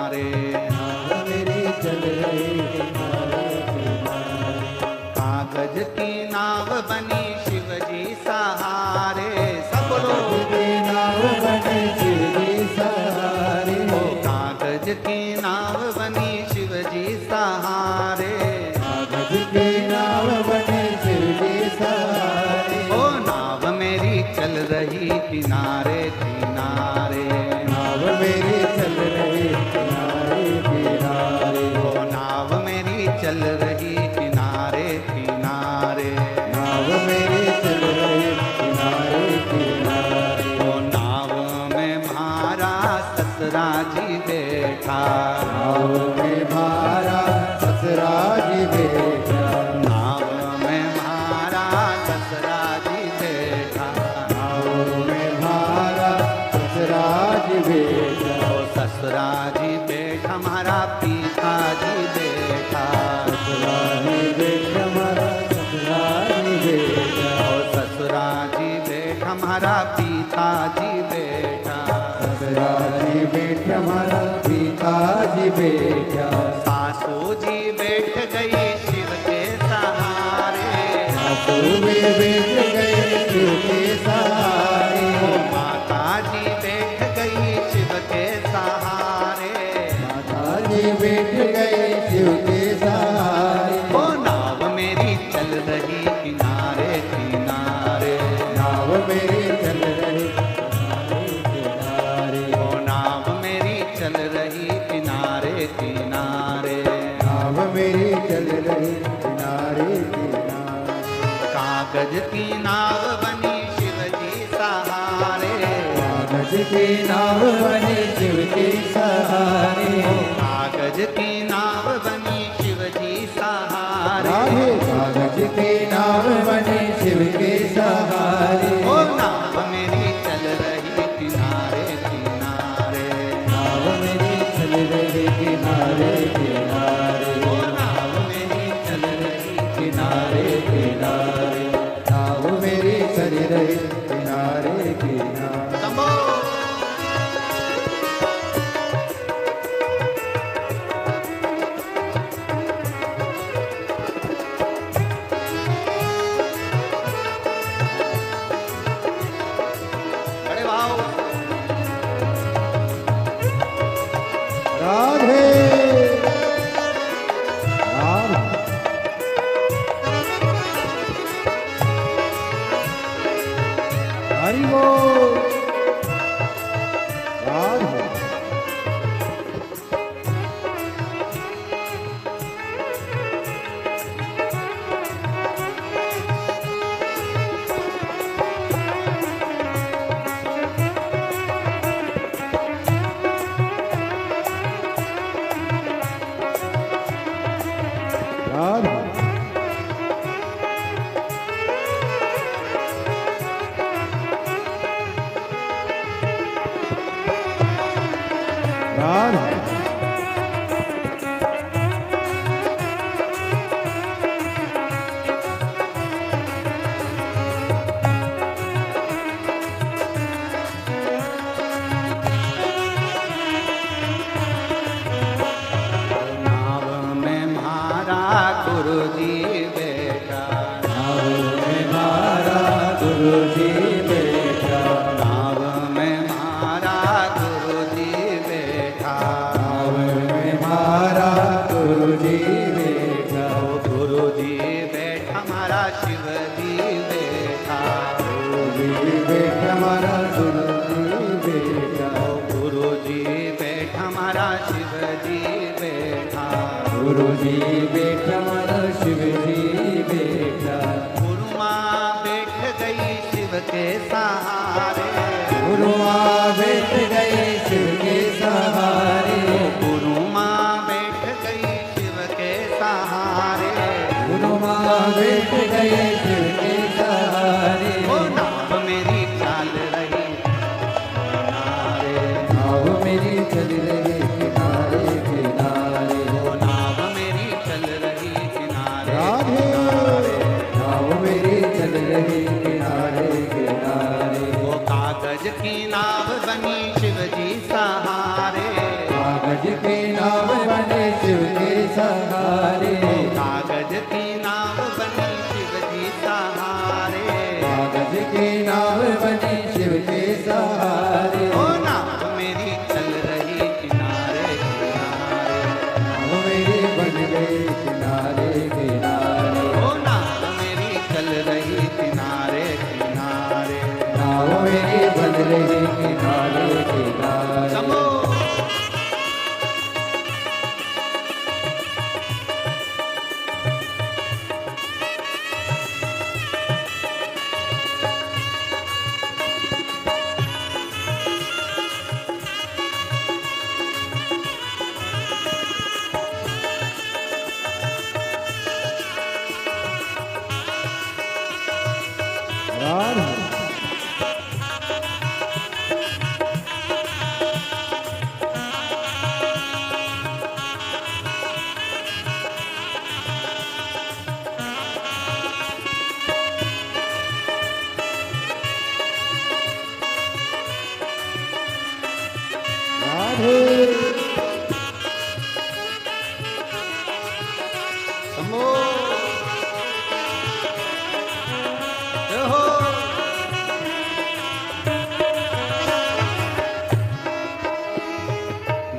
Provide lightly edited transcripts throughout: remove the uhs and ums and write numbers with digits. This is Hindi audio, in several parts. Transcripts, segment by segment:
किनारे। नाव मेरी चल रही किनारे किनारे। कागज की नाव बनी शिव जी सहारे, सब लोग की नाव बनी शिव जी सहारे। ओ कागज की नाव बनी शिव जी सहारे। कागज की नाव बनी शिव जी सहारे। ओ नाव मेरी चल रही किनारे किनारे। नाव मेरी चल रही किनारे किनारे। ओ नाव मेरी चल रही किनारे किनारे। नाव मेरी चल रही किनारे किनारे। ओ नाव में म्हारा ससुरा जी बैठा। नाव में म्हारा ससुरा जी बैठा। नाव में म्हारा ससुरा जी बैठा। नाव में म्हारा ससुरा जी बैठा। ओ ससुरा जी बैठा हमारा पिताजी बैठा। ससुरा जी बैठा हमारा ससुरा जी बैठा। ओ ससुरा जी बैठा हमारा पिताजी बैठा। ससुरा जी बैठा हमारा पिताजी बैठा। सासू जी बैठ गई शिव के सहारे। सासू में बैठ गए शिव के सहारे। ओ माता जी बैठ गई शिव के सहारे। माता जी बैठ गए शिव के सहारे। ओ नाव मेरी चल रही किनारे किनारे। नाव मेरी चल रही किनारे किनारे। ओ नाव मेरी चल रही किनारे किनारे। नाव मेरी चल रही किनारे किनारे। कागज की नाव बनी शिव जी सहारे। कागज की नाव बनी शिव के सहारे। कागज की नाव बनी शिव जी सहारे। राधे कागज की नाव बनी शिव के सहारे। ओ नाव मेरी चल रही किनारे किनारे। नाव मेरी चल रही किनारे किनारे। ओ नाव मेरी चल रही किनारे किनारे। नाव मेरी चल रही किनारे किनारे। तमो। बड़े भाव राधे राधे। हरि बोल। राधे राधे राधे नाव में म्हारा गुरु जी बैठा। नाव में म्हारा गुरु जी बैठा। नाव में म्हारा गुरु जी बैठा। नाव में म्हारा गुरु जी बैठा। ओ गुरु जी बैठा हमारा शिव जी बैठा। गुरु जी बैठा हमारा गुरु जी बैठा। ओ गुरु जी बैठा हमारा शिव जी बैठा। गुरु जी बैठा हमारा शिव जी बैठा। गुरु माँ बैठ गई शिव के सहारे। गुरु माँ बैठ गए शिव के सहारे। गुरु माँ बैठ गई शिव के सहारे। गुरु माँ बैठ गए शिव के सहारे। ओ नाव मेरी चाल रही किनारे। नाव मेरी चल रही किनारे किनारे। ओ नाव मेरी चल रही किनारे। राधे की नाव बने शिव के सहारे, कागज की नाव बनी शिव जी सहारे, कागज की नाव बने शिव के सहारे। ओ नाव मेरी चल रही किनारे किनारे, नाव मेरी बन गई किनारे किनारे, ओ नाव मेरी चल रही किनारे किनारे। नाव मेरी बन रही किनारे किनारे। समो राम राधे समो जय हो।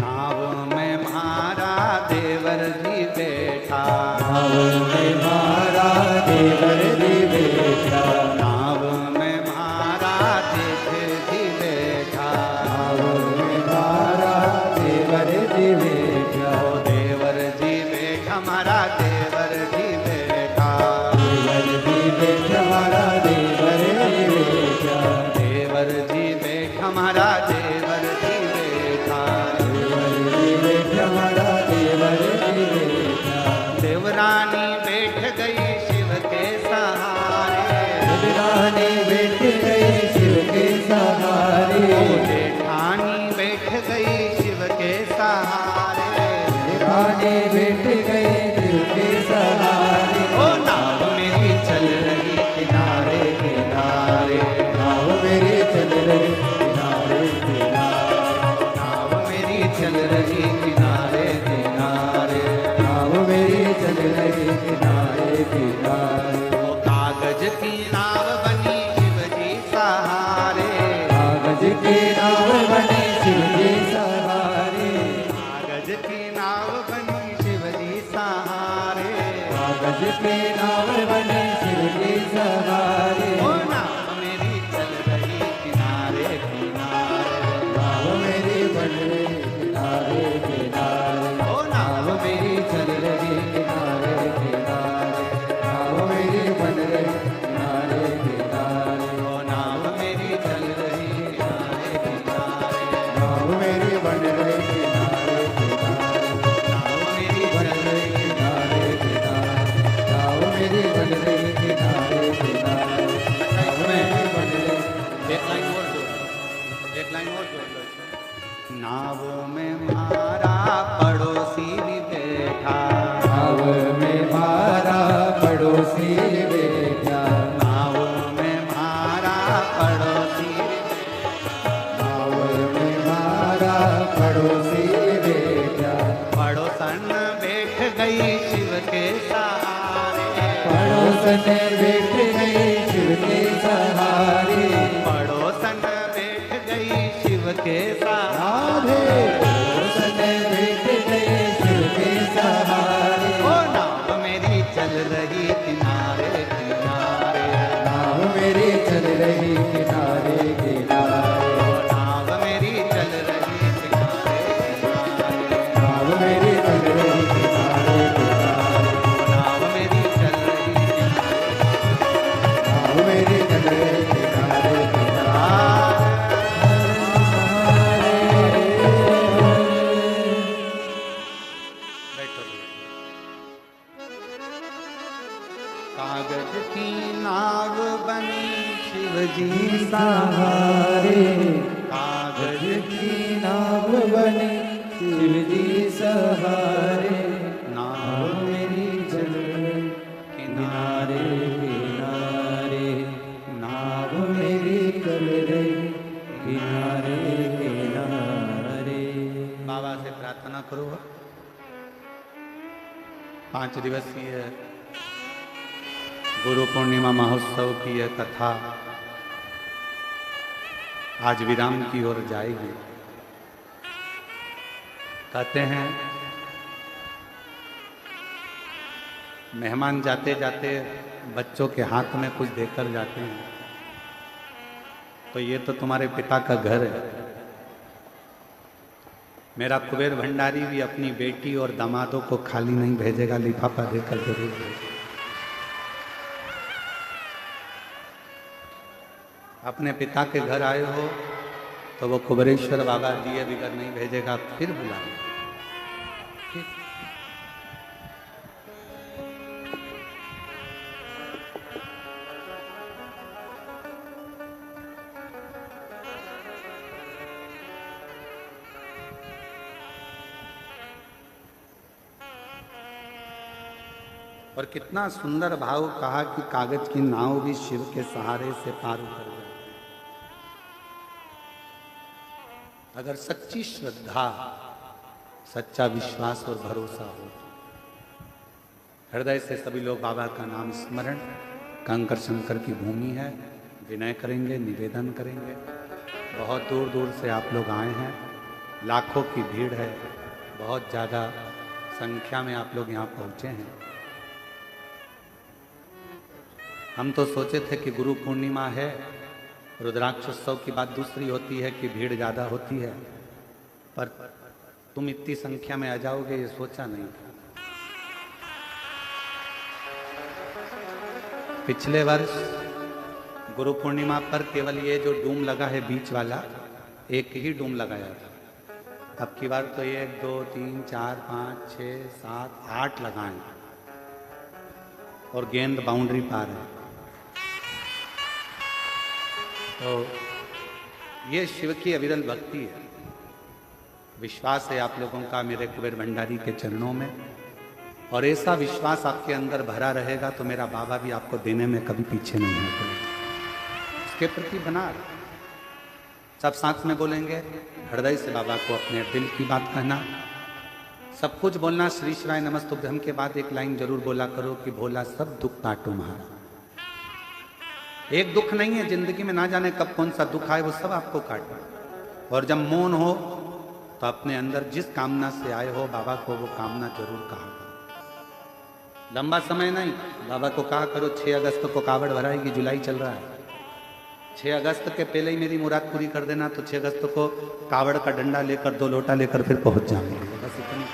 नाव में मारा देवर जी बैठा, नाव में मारा देवर जी बैठा, नाव में मारा देव जी बैठा, नाव में मारा देवर जी बैठा, ओ देवर जी बैठा हमारा देवर जी बैठा, देवर जी बैठा हमारा देवर जी बैठा, देवर जी बैठा हमारा देवर जी बैठा, देवर जी बैठा हमारा देवर जी बैठा। देवरानी बैठ गई शिव के सहारे, देवरानी बैठ गई शिव के सहारे, ओ जेठानी बैठ गई शिव के सहारे, देवरानी बैठ गई शिव के सहारे। ओ नाव मेरी चल रही किनारे किनारे, नाव मेरी चल रही किनारे किनारे, नाव मेरी चल रही किनारे किनारे, नाव मेरी चल रही किनारे किनारे। ओ कागज की नाव बनी शिव जी सहारे, कागज की नाव बनी शिव जी सहारे, कागज की नाव बनी शिव जी सहारे, कागज की नाव बनी शिव जी सहारे। ओ नाव मेरी चल रही किनारे किनारे, नाव मेरी बन रही किनारे किनारे, ओ नाव नाव मेरी चल रही किनारे किनारे, नाव मेरी बन रही किनारे किनारे, ओ नाव मेरी चल रही किनारे किनारे, नाव मेरी बन रही किनारे किनारे, नाव मेरी बन चल रही किनारे किनारे, नाव मेरी बन रही किनारे किनारे, नाव मेरी बन रही। एक लाइन और जोड़ लो, एक लाइन और जोड़ लो। नाव में मारा पड़ोसी भी बैठा, नाव में मारा पड़ोसी बैठा, नाव में मारा पड़ोसी भी बैठा, नाव में मारा पड़ोसी बैठा, पड़ोसन बैठ गई शिव के सहारे, पड़ोसन बैठ गई शिव के सहारे। पड़ोसन बैठ गई शिव के सहारे, राधे पड़ोसन बैठ गई शिव के सहारे, ओ नाव मेरी चल रही किनारे किनारे, नाव मेरी चल रही किनारे किनारे, ओ नाव मेरी चल रही किनारे किनारे, नाव मेरी चल रही किनारे किनारे, नाव मेरी चल रही किनारे नाव मेरी चल रही किनारे किनारे। बैठो। कागज की नाव बनी शिव जी सहारे, कागज की नाव बने शिव जी सहारे, नाव मेरी चल रही किनारे किनारे, नाव मेरी चल रही किनारे किनारे। बाबा से प्रार्थना करो हो। 5 दिवसीय गुरु पूर्णिमा महोत्सव की यह कथा आज विराम की ओर जाएगी। कहते हैं मेहमान जाते जाते बच्चों के हाथ में कुछ देकर जाते हैं, तो ये तो तुम्हारे पिता का घर है। मेरा कुबेर भंडारी भी अपनी बेटी और दामादों को खाली नहीं भेजेगा, लिफाफा देकर जरूर भेजेगा। अपने पिता के घर आए हो तो वो कुबेरेश्वर बाबा दिए बिगर नहीं भेजेगा, फिर बुलाएगा। और कितना सुंदर भाव कहा कि कागज की नाव भी शिव के सहारे से पार उतर गई। अगर सच्ची श्रद्धा, सच्चा विश्वास और भरोसा हो, हृदय से सभी लोग बाबा का नाम स्मरण, कंकर शंकर की भूमि है, विनय करेंगे, निवेदन करेंगे। बहुत दूर दूर से आप लोग आए हैं, लाखों की भीड़ है, बहुत ज़्यादा संख्या में आप लोग यहाँ पहुँचे हैं। हम तो सोचे थे कि गुरु पूर्णिमा है, रुद्राक्षोत्सव की बात दूसरी होती है कि भीड़ ज़्यादा होती है, पर तुम इतनी संख्या में आ जाओगे ये सोचा नहीं था। पिछले वर्ष गुरु पूर्णिमा पर केवल ये जो डूम लगा है बीच वाला, एक ही डूम लगाया था। अब की बार तो 1 2 3 4 5 6 7 8 लगाएं और गेंद बाउंड्री पार है। तो ये शिव की अविरल भक्ति है। विश्वास है आप लोगों का मेरे कुबेर भंडारी के चरणों में, और ऐसा विश्वास आपके अंदर भरा रहेगा तो मेरा बाबा भी आपको देने में कभी पीछे नहीं हटेगा। इसके प्रति बना सब साथ में बोलेंगे, हृदय से बाबा को अपने दिल की बात कहना, सब कुछ बोलना। श्री शिवाय नमस्तुभ्यम के बाद एक लाइन जरूर बोला करो कि भोला सब दुख काटो महारा। एक दुख नहीं है जिंदगी में, ना जाने कब कौन सा दुख आए, वो सब आपको काटना। और जब मौन हो तो अपने अंदर जिस कामना से आए हो बाबा को वो कामना जरूर कहा। लंबा समय नहीं, बाबा को कहा करो 6 अगस्त को कावड़ भराएगी, जुलाई चल रहा है, 6 अगस्त के पहले ही मेरी मुराद पूरी कर देना, तो 6 अगस्त को कावड़ का डंडा लेकर 2 लोटा लेकर फिर पहुंच जाएंगे। बस इतनी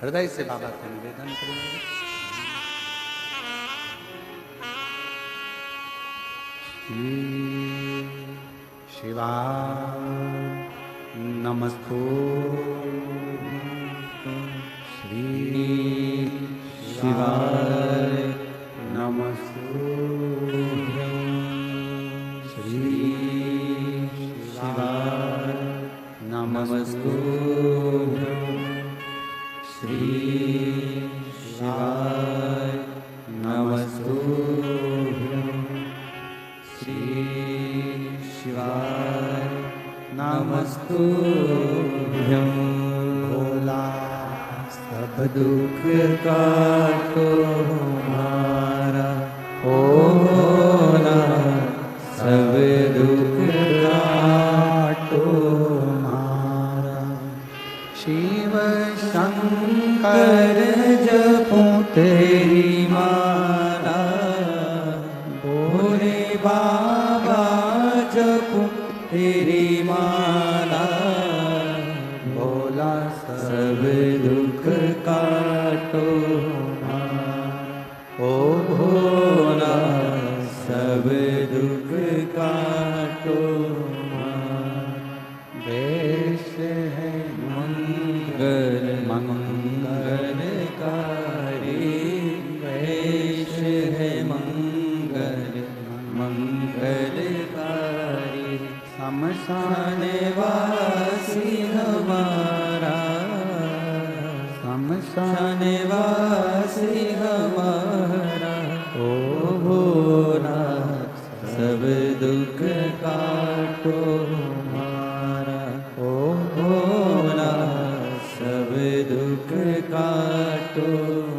हृदय से बाबा का निवेदन करेंगे। शिवाय नमस्तु श्री शिवाय नमस्तु श्री शिवाय नमस्तु श्री शिवाय नमस्तु श्री शिवाय नमस्तुभ्यं। भोला सब दुख काटो हमारा, ओ भोला सब दुख काटो हमारा। शिव शंकर जपूं तेरी माला, भोले बाबा जपूं तेरी माला। भोला सब दुख काटो हमारा, ओ भोला सब दुख काटो हमारा। देश है मंगल मंगलकारी, देश है मंगल मंगलकारी। शमशान वासी हमारा, शमशान वासी काटो